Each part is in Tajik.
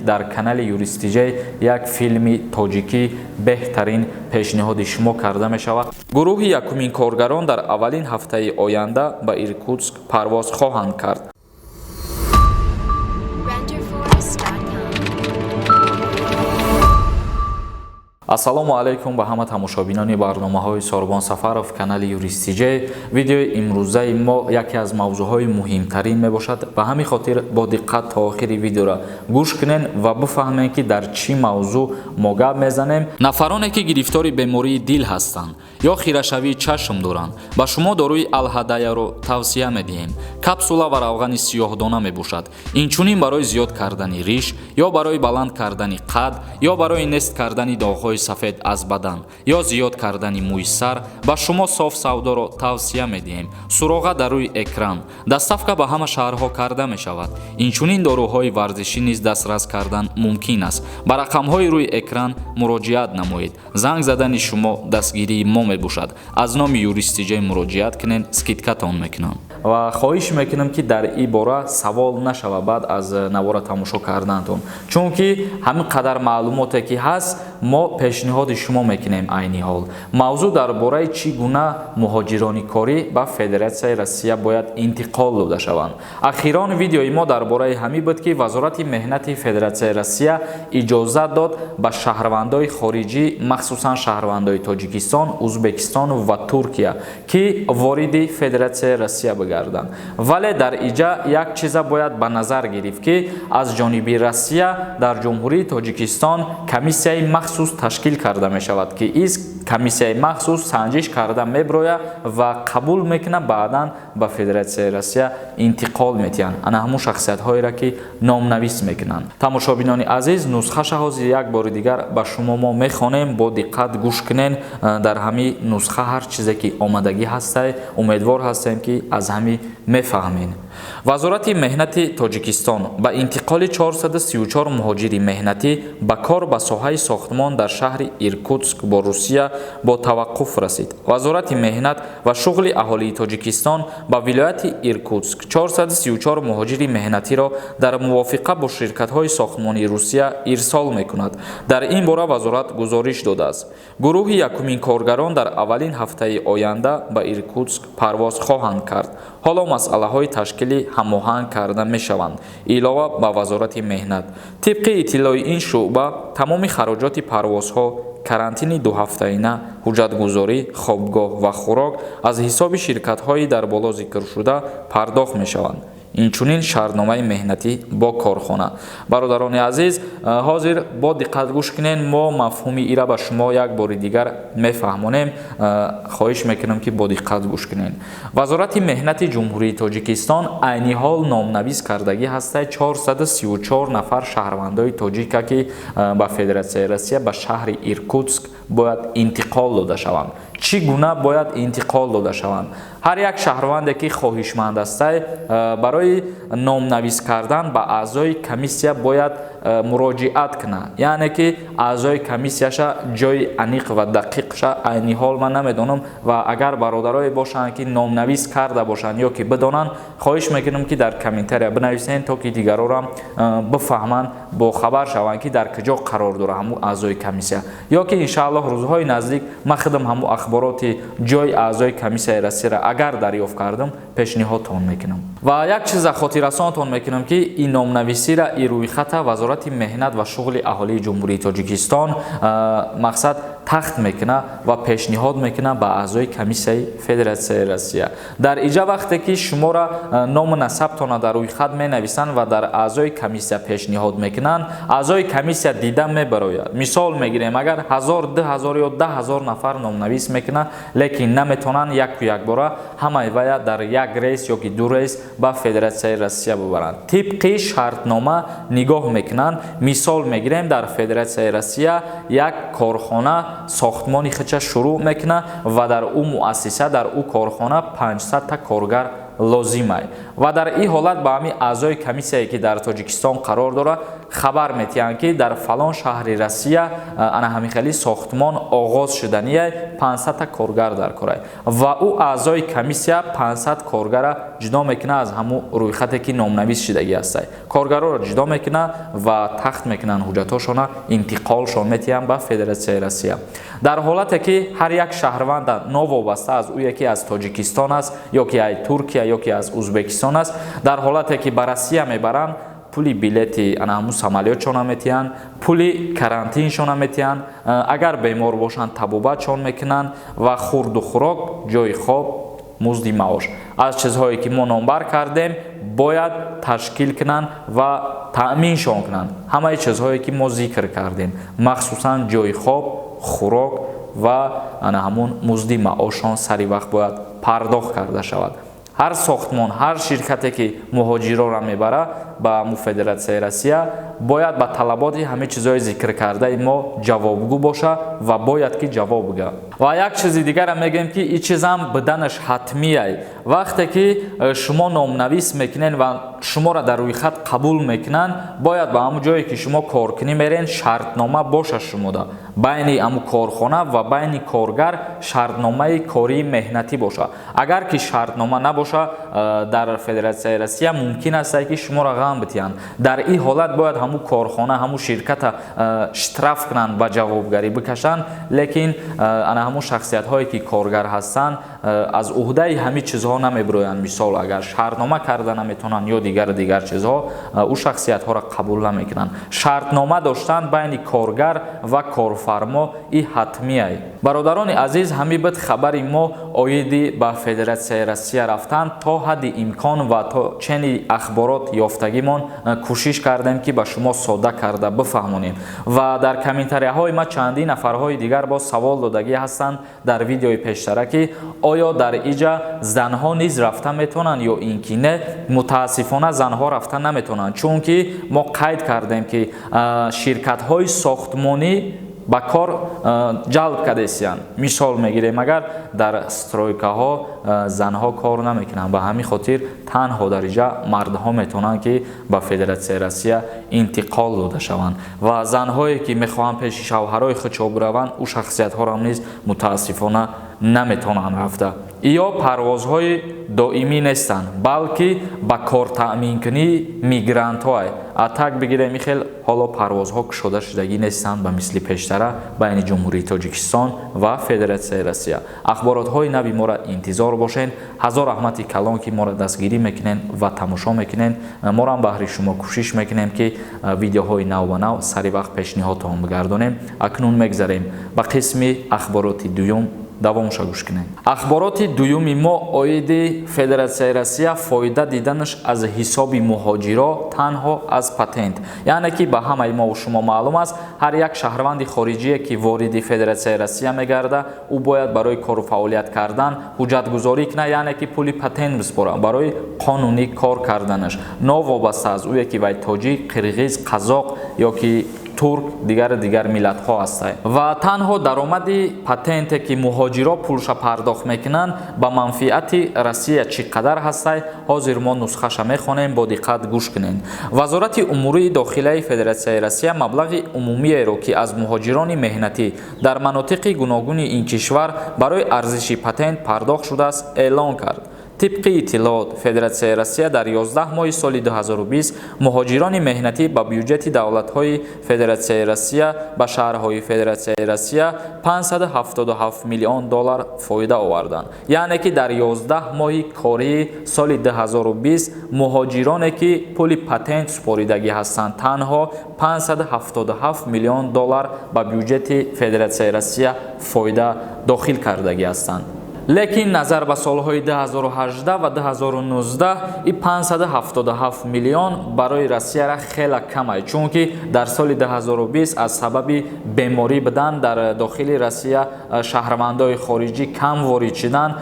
дар канали Юристиҷа як филми тоҷикӣ беҳтарин пешниҳоди шумо карда мешавад. Гурӯҳи якумин коргарон дар аввалин ҳафтаи оянда ба Иркутск парвоз хоҳанд кард. ассалому алайкум ба ҳама тамошобинони барномаҳои Сорбон Сафаров канали Юристиҷа. Видеои имрӯзаи мо яке аз мавзӯъҳои муҳимтарин мебошад. Ба ҳамин хотир бо диққат то охири видеоро гӯш кунен ва бифаҳмем ки дар чӣ мавзӯъ мо гап мезанем. Нафароне ки гирифтори бемории дил ҳастанд ё хирашавии чашм доранд, ба шумо дорои Алҳадаяро тавсия медиҳем. Капсула ва равғани сиёҳдона мебошад. Инчунин барои зиёд кардани риш ё барои баланд кардани қад ё барои нест кардани доғҳои сафед аз бадан ё зиёд кардани мӯи сар ба шумо соф савдоро тавсия медиҳем. Суроға дар рӯи экран. Доставка ба ҳама шаҳрҳо карда мешавад. Инчунин доруҳои варзишӣ низ дастрас кардан мумкин аст. Ба рақамҳои рӯи экран муроҷиат намоед. Занг задани шумо дастгирии мо мебошад. Аз номи Юристиҷа муроҷиат кунен, скидкатон мекунам. Ва хоҳиш мекунам ки дар ин бора савол нашава баъд аз навора тамошо кардантон, чунки ҳамин қадар маълумоте ки ҳаст мо пешниҳоди шумо мекунем. Айни ҳол мавзӯъ дар бораи чӣ гуна муҳоҷироникорӣ ба Федератсияи Россия бояд интиқол дода шаванд. Ахирон видеои мо дар бораи ҳамин буд ки Вазорати меҳнати Федератсияи Россия иҷозат дод ба шаҳрвандои хориҷӣ, махсусан шаҳрвандои Тоҷикистон, Узбекистон ва Туркия ки вориди Федератсияи Россия бигарданд. Вале дар иҷа як чиза бояд ба назар гирифт ки аз ҷониби Россия дар Ҷумҳурии Тоҷикистон комиссияи махсус ташкил карда мешавад ки из комиссияи махсус санҷиш карда меброяд ва қабул мекунад, баъдан ба Федератсияи Россия интиқол метиҳанд. Ана ҳамун шахсиятҳоеро ки номнавис мекунанд. Тамошобинони азиз, нусхаша ҳозир як бори дигар ба шумо мо мехонем, бо диққат гӯш кунен. Дар ҳамин нусха ҳар чизе ки омадагӣ ҳастай, умедвор ҳастем ки аз ҳамин мефаҳмед. Вазорати меҳнати Тоҷикистон ба интиқоли 434 муҳоҷири меҳнатӣ ба кор ба соҳаи сохтмон дар шаҳри Иркутск бо Русия бо таваққуф расид. Вазорати меҳнат ва шуғли аҳолии Тоҷикистон ба вилояти Иркутск 434 муҳоҷири меҳнатиро дар мувофиқа бо ширкатҳои сохтмонии Русия ирсол мекунад. Дар ин бора вазорат гузориш додааст. Гурӯҳи якумин коргарон дар аввалин ҳафтаи оянда ба Иркутск парвоз хоҳанд кард. ҳоло масъалаҳои ташкилӣ ҳамоҳанг карда мешаванд. Илова ба Вазорати меҳнат. Тибқи иттилои ин шуъба, тамоми хароҷоти парвозҳо, карантини дуҳафтаина, ҳуҷҷатгузорӣ, хобгоҳ ва хӯрок аз ҳисоби ширкатҳои дар боло зикршуда пардохт мешаванд. Инчунин шаҳрномаи меҳнатӣ бо корхона. Бародарони азиз, ҳозир бо диққат гӯш кунен, мо мафҳуми ира ба шумо як бори дигар мефаҳмонем. Хоҳиш мекунам ки бо диққат гӯш кунен. Вазорати меҳнати Ҷумҳурии Тоҷикистон айни ҳол номнавис кардагӣ ҳастай 434 нафар шаҳрвандои тоҷика ки ба Федератсияи Россия ба шаҳри Иркутск бояд интиқол дода шаванд. Чӣ гуна бояд интиқол дода шаванд? ҳар як шаҳрванде ки хоҳишманд астай барои номнавис кардан ба аъзои комиссия бояд муроҷиат кунад. Яъне ки аъзои комиссияша ҷои аниқ ва дақиқша айни ҳол ман намедонам ва агар бародарое бошанд ки номнавис карда бошанд ё ки бидонанд, хоҳиш мекунам ки дар комментария бинависен, то ки дигарорам бифаҳманд, бохабар шаванд ки дар куҷо қарор дора ҳамун аъзои комиссия, ё ки иншааллоҳ рӯзҳои наздик ман худам ҳамун ахбороти ҷои аъзои комиссияи Россияро агар дарёфт кардам, пешниҳодтон мекунам. Ва як чиза хотиррасонтон мекунам ки ин номнависиро и рӯйхата Вазорати меҳнат ва шуғли аҳолии Ҷумҳурии Тоҷикистон мақсад тахт мекуна ва пешниҳод мекуна ба аъзои комиссияи Федератсияи Россия. Дар иҷа вақте ки шуморо ному насабтона дар рӯйхат менависанд ва дар аъзои комиссия пешниҳод мекунанд, аъзои комиссия дида мебарояд. Мисол мегирем, агар 1000, 2000 ё 10000 нафар номнавис мекунанд, лекин наметонанд яку якбора ҳамаи вая дар як рейс ё ки ду рейс ба Федератсияи Россия бибаранд. Тибқи шартнома нигоҳ мекунанд. Мисол мегирем, дар Федератсияи Россия як корхона сохтмони хича шурӯъ мекунад ва дар ӯ муассиса, дар ӯ корхона 500 та коргар лозимай ва дар ин ҳолат ба ҳамин аъзои комиссияе ки дар Тоҷикистон қарор дорад хабар метиҳанд ки дар фалон шаҳри Россия ана ҳамин хели сохтмон оғоз шуданияй 500 коргар дар корай ва ӯ аъзои комиссия 500 коргара ҷудо мекунад аз ҳамун рӯйхате ки номнавис шудагӣ ҳастай. Коргароро ҷудо мекунад ва тахт мекунанд ҳуҷҷатҳошона интиқолшон метиҳанд ба Федератсияи Россия. Дар ҳолате ки ҳар як шаҳрванда новобаста аз ӯ яке аз Тоҷикистон аст ёки аз Туркия ёки аз Узбекистон аст, дар ҳолате ки ба Россия мебаранд, пули билети ана ҳамун самолётшона метиҳанд, пули карантиншона метиҳанд, агар бемор бошанд табобатшон мекунанд ва хурду хӯрок, ҷои хоб, музди маош. Аз чизҳое ки мо номбар кардем бояд ташкил кунанд ва таъминшон кунанд. Ҳамаи чизҳое ки мо зикр кардем, махсусан ҷои хоб, хӯрок ва ана ҳамун музди маошон сари вақт бояд пардохт карда шавад. ҳар сохтмон, ҳар ширкате ки муҳоҷиронро мебара ба Федератсияи Россия бояд ба талаботи ҳамин чизҳои зикр кардаи мо ҷавобгӯ боша ва бояд ки ҷавоб бига. Ва як чизи дигаре мегӯем ки ин чизам биданаш ҳатмияй. Вақте ки шумо номнавис мекунед ва шуморо дар рӯйхат қабул мекунанд, бояд ба ҳамун ҷое ки шумо коркунӣ мерен шартнома боша шумода. Байни ҳамун корхона ва байни коргар шартномаи кории меҳнатӣ боша. Агар ки шартнома набоша дар Федератсияи Россия мумкин аст ки шуморо ғам битиҳанд. Дар ин ҳолат бояд ҳамун корхона, ҳамун ширката штраф кунанд ба ҷавобгарӣ бикашанд, лекин ана ҳамун шахсиятҳое ки коргар ҳастанд аз уҳдаи ҳамин чизҳо намебироянд. Мисол агар шартнома карда наметавонанд ё дигар чизҳо, ӯ шахсиятҳоро қабул намекунанд. Шартнома доштан байни коргар ва корфармо ин ҳатмияй. Бародарони азиз, ҳамин бит хабари мо оиди ба Федератсияи Россия рафтан то ҳадди имкон ва то чени ахборот ёфтагимон кӯшиш кардем ки ба шумо сода карда бифаҳмонем. Ва дар комментарияҳои ма чандин нафарҳои дигар бо савол додагӣ ҳастанд дар видеои пештара ки оё дар иҷа занҳо низ рафта метавонанд ё ин ки не. Мутаассифона занҳо рафта наметавонанд, чунки мо қайд кардем ки ширкатҳои сохтмонӣ ба кор ҷалб кардесиянд. Мисол мегирем, агар дар стройкаҳо занҳо кор намекунанд, ба ҳамин хотир танҳо дар иҷа мардҳо метавонанд ки ба Федератсияи Россия интиқол дода шаванд ва занҳое ки мехоҳанд пеши шавҳарои худшон бираванд, ӯ шахсиятҳоро низ мутаассифона наметавонанд рафта. ё парвозҳои доимӣ нестанд, балки ба кортаъминкунии мигрантҳоай. Так бигирем ихел ҳоло парвозҳо кушода шудагӣ нестанд ба мисли пештара байни ҷумҳурии Тоҷикистон ва Федератсияи Россия. Ахборотҳои нави моро интизор бошед. ҳазор раҳмати калон ки моро дастгирӣ мекунед ва тамошо мекунед. моро ҳам баҳри шумо кӯшиш мекунем ки видеоҳои нав ва нав сари вақт пешниҳодтон бигардонем. Акнун мегзарем ба қисми ахбороти дуюм. давомша гӯш кунем. Ахбороти дуюми мо оиди Федератсияи Россия фоида диданаш аз ҳисоби муҳоҷиро танҳо аз патент. Яъне ки ба ҳамаи мо шумо маълум аст, ҳар як шаҳрванди хориҷие ки вориди Федератсияи Россия мегарда, ӯ бояд барои кору фаъолият кардан ҳуҷҷатгузорӣ кунад, яъне ки пули патент биспорад барои қонунӣ кор карданаш. Новобаста аз ӯе ки вай тоҷик, қирғиз, қазоқ ёки турк, дигар миллатҳо ҳастанд. Ва танҳо даромади патенте ки муҳоҷиро пулша пардохт мекунанд ба манфиати Россия чӣ қадар ҳастай, ҳозир мо нусхаша мехонем, бо диққат гӯш кунед. Вазорати умурии дохилаи Федератсияи Россия маблағи умумиеро ки аз муҳоҷирони меҳнатӣ дар манотиқи гуногуни ин кишвар барои арзиши патент пардохт шудааст эълон кард. طبق اطلاعات فدراسیای روسیه در 11 ماه سال 2020 مهاجران مهنتی با بودجه دولت‌های فدراسیای روسیه به شهرهای فدراسیای روسیه 577 میلیون دلار فایده آوردند. یعنی که در 11 ماه کاری سال 2020 مهاجرانی که پول پتنت سپردگی هستند تنها 577 میلیون دلار به بودجه فدراسیای روسیه فایده داخل کردگی هستند. لیکن نظر به سالهای 2018 و 2019 این 577 میلیون برای روسیه را خیلی کم است، چون که در سال 2020 از سبب بیماری بودن در داخل روسیه شهروندان خارجی کم وارد شدند،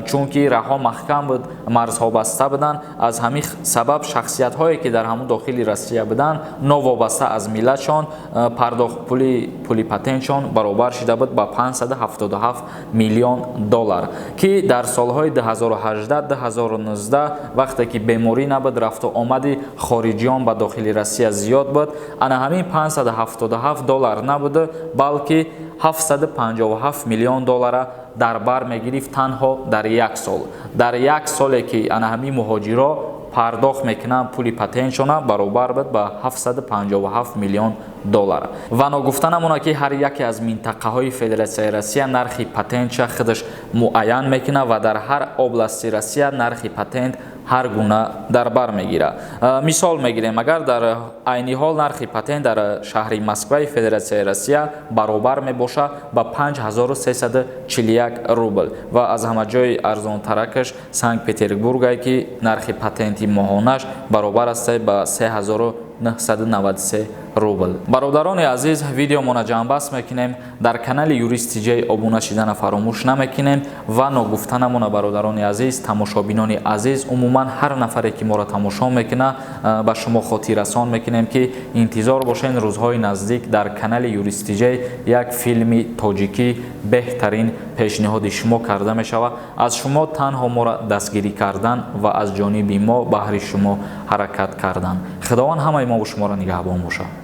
چون که راه محکم بود، مرزها بسته بودند. از همین سبب شخصیت هایی که در همون داخل روسیه بودند نوابسته از ملتشان پرداخت پولی پتنتشان برابر شده بود با 577 میلیون دلار. ки дар солҳои 2018-2019 вақте ки беморӣ набуд, рафту омади хориҷиён ба дохили Россия зиёд буд, ана ҳамин $577 набуд, балки $757 миллион дар бар мегирифт танҳо дар як сол. Дар як соле ки ана ҳамин муҳоҷиро пардохт мекунанд пули патентшона баробар буд ба $757 миллион. ва ногуфта намона ки ҳар яке аз минтақаҳои Федератсияи Россия нархи патентша худаш муайян мекунад ва дар ҳар области Россия нархи патент ҳар гуна дар бар мегирад. Мисол мегирем, агар дар айни ҳол нархи патент дар шаҳри Москваи Федератсияи Россия баробар мебошад ба $5341 рубл ва аз ҳама ҷои арзонтаракаш Санкт-Петербург ки нархи патенти моҳонаш баробар аст ба $3993 рубл. Бародарони азиз, видеомона ҷамъбаст мекунем. Дар канали Юрист TJ обуна шидана фаромӯш намекунем ва ногуфтанамона бародарони азиз, тамошобинони азиз, умуман ҳар нафаре ки моро тамошо мекуна ба шумо хотиррасон мекунем ки интизор бошен рӯзҳои наздик дар канали Юрист TJ як филми тоҷикӣ беҳтарин пешниҳоди шумо карда мешавад. аз шумо танҳо моро дастгирӣ кардан ва аз ҷониби мо баҳри шумо ҳаракат кардан. Худованд ҳамаи мо бо шуморо нигаҳбон бошад.